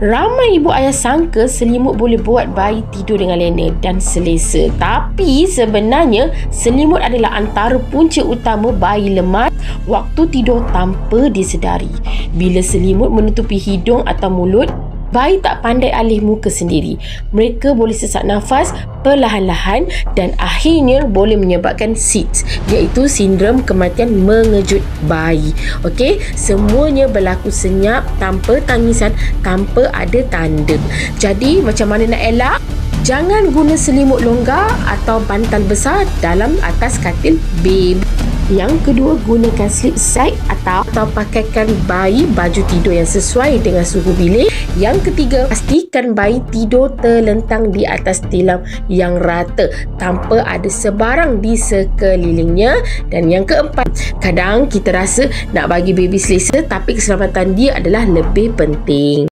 Ramai ibu ayah sangka selimut boleh buat bayi tidur dengan lena dan selesa. Tapi sebenarnya selimut adalah antara punca utama bayi lemas waktu tidur tanpa disedari. Bila selimut menutupi hidung atau mulut, bayi tak pandai alih muka sendiri. Mereka boleh sesak nafas perlahan-lahan dan akhirnya boleh menyebabkan SIDS, iaitu sindrom kematian mengejut bayi. Okey, semuanya berlaku senyap, tanpa tangisan, tanpa ada tanda. Jadi macam mana nak elak? Jangan guna selimut longgar atau bantal besar dalam atas katil baby. Yang kedua, gunakan sleep sack atau pakaikan bayi baju tidur yang sesuai dengan suhu bilik. Yang ketiga, pastikan bayi tidur terlentang di atas tilam yang rata tanpa ada sebarang di sekelilingnya. Dan yang keempat, kadang kita rasa nak bagi baby selesa tapi keselamatan dia adalah lebih penting.